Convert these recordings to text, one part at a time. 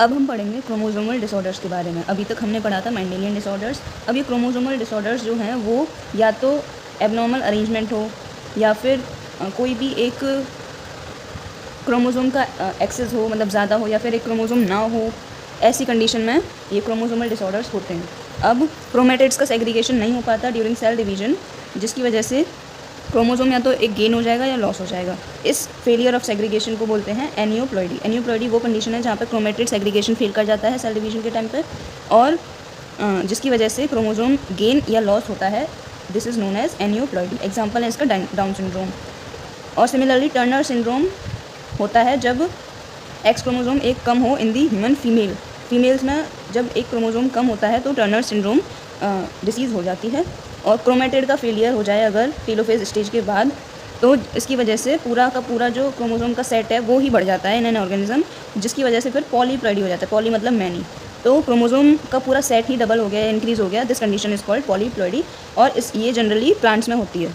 अब हम पढ़ेंगे क्रोमोसोमल डिसऑर्डर्स के बारे में। अभी तक हमने पढ़ा था मेंडेलियन डिसऑर्डर्स। अब ये क्रोमोसोमल डिसऑर्डर्स जो हैं वो या तो एबनॉर्मल अरेंजमेंट हो या फिर कोई भी एक क्रोमोसोम का एक्सेस हो, मतलब ज़्यादा हो, या फिर एक क्रोमोसोम ना हो, ऐसी कंडीशन में ये क्रोमोसोमल डिसऑर्डर्स होते हैं। अब क्रोमेटिड्स का सेग्रीगेशन नहीं हो पाता ड्यूरिंग सेल डिवीजन, जिसकी वजह से क्रोमोसोम या तो एक गेन हो जाएगा या लॉस हो जाएगा। इस फेलियर ऑफ सेग्रीगेशन को बोलते हैं एनियोप्लॉइडी। एनियोप्लॉइडी वो कंडीशन है जहाँ पे क्रोमेटिड सेग्रीगेशन फेल कर जाता है सेल डिवीजन के टाइम पे, और जिसकी वजह से क्रोमोसोम गेन या लॉस होता है। This is known as aneuploidy. Example है इसका डाउन सिंड्रोम। और सिमिलरली टर्नर सिंड्रोम होता है जब एक्स क्रोमोसोम एक कम हो इन दी ह्यूमन फीमेल्स में जब एक क्रोमोसोम कम होता है तो टर्नर सिंड्रोम डिसीज़ हो जाती है। और क्रोमेटिड का फेलियर हो जाए अगर टेलोफेज स्टेज के बाद, तो इसकी वजह से पूरा का पूरा जो क्रोमोसोम का सेट है वो ही बढ़ जाता है इन एन ऑर्गेनिज्म, जिसकी वजह से फिर पॉलीप्लॉइडी हो जाता है। पॉली मतलब मैनी, तो क्रोमोसोम का पूरा सेट ही डबल हो गया, इंक्रीज़ हो गया। This condition is called polyploidy, और ये जनरली प्लांट्स में होती है।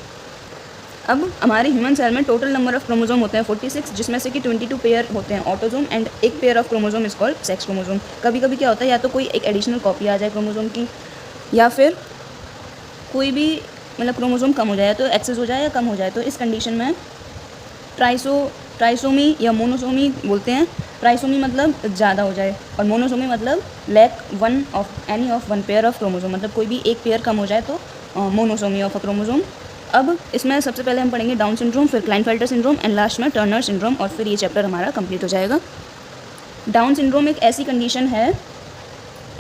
अब हमारे ह्यूमन सेल में टोटल नंबर ऑफ क्रोमोसोम होते हैं 46, जिसमें से कि 22 पेयर होते हैं ऑटोसोम एंड एक pair of chromosome is called sex chromosome. कभी कभी क्या होता है, या तो कोई एक एडिशनल कॉपी आ जाए क्रोमोसोम की, या फिर कोई भी मतलब क्रोमोसोम कम हो जाए, तो एक्सेस हो जाए या कम हो जाए, तो इस कंडीशन में ट्राइसोमी या मोनोसोमी बोलते हैं। ट्राइसोमी मतलब ज़्यादा हो जाए, और मोनोसोमी मतलब lack one of any of one pair of chromosome, मतलब कोई भी एक पेयर कम हो जाए तो मोनोसोमी ऑफ अ क्रोमोसोम। अब इसमें सबसे पहले हम पढ़ेंगे डाउन सिंड्रोम, फिर क्लाइनफेल्टर सिंड्रोम एंड लास्ट में टर्नर सिंड्रोम, और फिर ये चैप्टर हमारा कंप्लीट हो जाएगा। डाउन सिंड्रोम एक ऐसी कंडीशन है,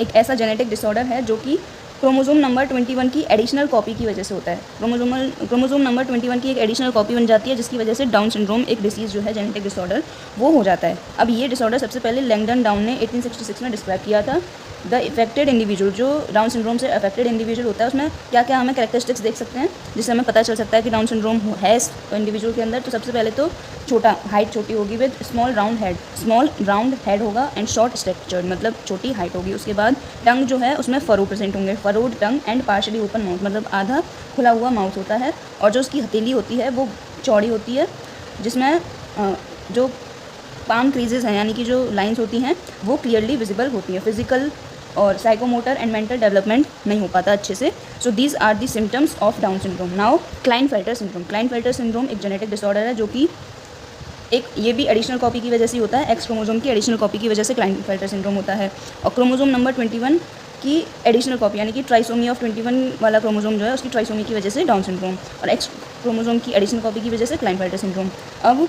एक ऐसा जेनेटिक डिसऑर्डर है जो कि क्रोमोसोम नंबर 21 की एडिशनल कॉपी की वजह से होता है। क्रोमोसोम नंबर 21 की एक एडिशनल कॉपी बन जाती है, जिसकी वजह से डाउन सिंड्रोम एक डिसीज़ जो है जेनेटिक डिसऑर्डर वो हो जाता है। अब ये डिसऑर्डर सबसे पहले लैंगडन डाउन ने 1866 में डिस्क्राइब किया था। द इफेक्टेड इंडिविजुअल, जो डाउन सिंड्रोम से अफेक्टेड इंडिविजुअल होता है, उसमें क्या क्या हमें कैरेक्टरिस्टिक्स देख सकते हैं जिससे हमें पता चल सकता है कि डाउन सिंड्रोम है इस इंडिविजुअल के अंदर। तो सबसे पहले तो हाइट छोटी होगी विद स्मॉल राउंड हेड होगा एंड शॉर्ट स्ट्रक्चर्ड, मतलब छोटी हाइट होगी। उसके बाद टंग जो है उसमें फरो प्रेजेंट होंगे, furrowed tongue and partially open mouth, मतलब आधा खुला हुआ माउथ होता है। और जो उसकी हथेली होती है वो चौड़ी होती है, जिसमें जो पाम क्रीजेस हैं यानी कि जो लाइंस होती हैं वो क्लियरली विजिबल होती हैं। फिजिकल और साइकोमोटर एंड मेंटल डेवलपमेंट नहीं हो पाता अच्छे से। So these are the symptoms of Down syndrome. Now Klinefelter syndrome. Klinefelter syndrome एक जेनेटिक डिसऑर्डर है जो कि ये भी एडिशनल कॉपी की वजह से होता है। एक्स क्रोमोसोम की एडिशनल कॉपी की वजह से क्लाइनफेल्टर सिंड्रोम होता है। और क्रोमोसोम नंबर 21 की एडिशनल कॉपी यानी कि ट्राइसोमी ऑफ 21 वाला क्रोमोसोम जो है उसकी ट्राइसोमी की वजह से डाउन सिंड्रोम, और एक्स क्रोमोसोम की एडिशनल कॉपी की वजह से क्लाइनफेल्टर सिंड्रोम। अब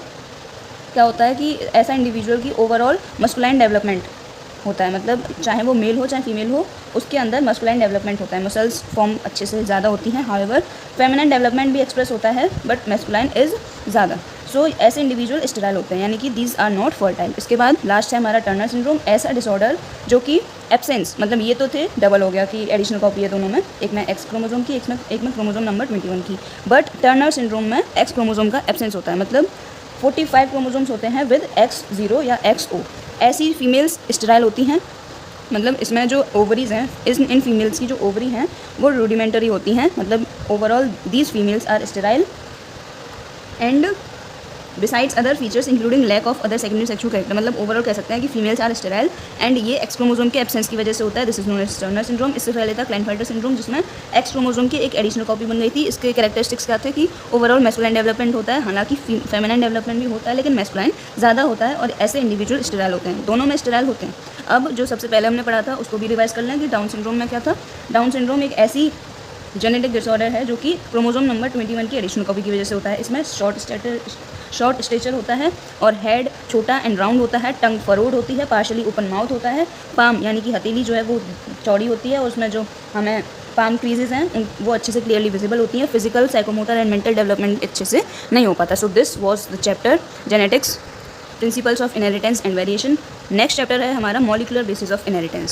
क्या होता है कि ऐसा इंडिविजुअल की ओवरऑल मस्कुलाइन डेवलपमेंट होता है, मतलब चाहे वो मेल हो चाहे फीमेल हो, उसके अंदर मस्कुलाइन डेवलपमेंट होता है, मसल्स फॉर्म अच्छे से ज़्यादा होती हैं। हाउएवर फेमिनिन डेवलपमेंट भी एक्सप्रेस होता है बट मस्कुलाइन इज़ ज़्यादा। सो ऐसे इंडिविजुअल स्टेराइल होते हैं, यानी कि दीज आर नॉट फर्टाइल। इसके बाद लास्ट है हमारा टर्नर सिंड्रोम, ऐसा डिसऑर्डर जो कि एब्सेंस, मतलब ये तो थे डबल हो गया कि एडिशनल कॉपी है दोनों में, एक में एक्स क्रोमोसोम की, एक में क्रोमोसोम नंबर 21 की। बट टर्नर सिंड्रोम में एक्स क्रोमोसोम का एब्सेंस होता है, मतलब 45 क्रोमोसोम्स होते हैं विद X0 या XO। ऐसी फीमेल्स स्टेराइल होती हैं, मतलब इसमें जो ओवरीज हैं, इन फीमेल्स की जो ओवरी हैं वो रूडिमेंटरी होती हैं, मतलब overall these females are sterile and besides other features including lack of other secondary sexual character. मतलब ओवरऑल कह सकते हैं कि फीमेल्स आर स्टेराइल एंड ये एक्स क्रोमोसोम के एब्सेंस की वजह से होता है। This is known as Turner syndrome. इससे पहले था क्लाइनफेल्टर सिंड्रोम जिसमें एक्स क्रोमोसोम की एक एडिशनल कॉपी बन गई थी। इसके कैरेक्टरिस्टिक्स क्या थे कि ओवरऑल मैस्कुलाइन डेवलपमेंट होता है, हालांकि फेमिनिन डेवलपमेंट भी होता है लेकिन मैस्कुलाइन ज़्यादा होता है, और ऐसे इंडिविजुअल स्टेराइल होते हैं, दोनों में स्टेराइल होते हैं। अब जो सबसे पहले हमने पढ़ा था उसको भी रिवाइज कर लें कि डाउन सिंड्रोम में क्या था। डाउन सिंड्रोम एक ऐसी जेनेटिक डिसऑर्डर है जो कि क्रोमोसोम नंबर 21 की एडिशनल कॉपी की वजह से होता है। इसमें शॉर्ट स्टेचर होता है और हेड छोटा एंड राउंड होता है, टंग फरोड होती है, पार्शली ओपन माउथ होता है, पाम यानी कि हथेली जो है वो चौड़ी होती है, और उसमें जो हमें पाम क्रीजेज हैं वो अच्छे से क्लियरली विजिबल होती हैं। Physical psychomotor and mental development अच्छे से नहीं हो पाता। So this was the chapter genetics, principles of inheritance and variation. Next chapter है हमारा मॉलिकुलर बेसिस ऑफ इनहेरिटेंस।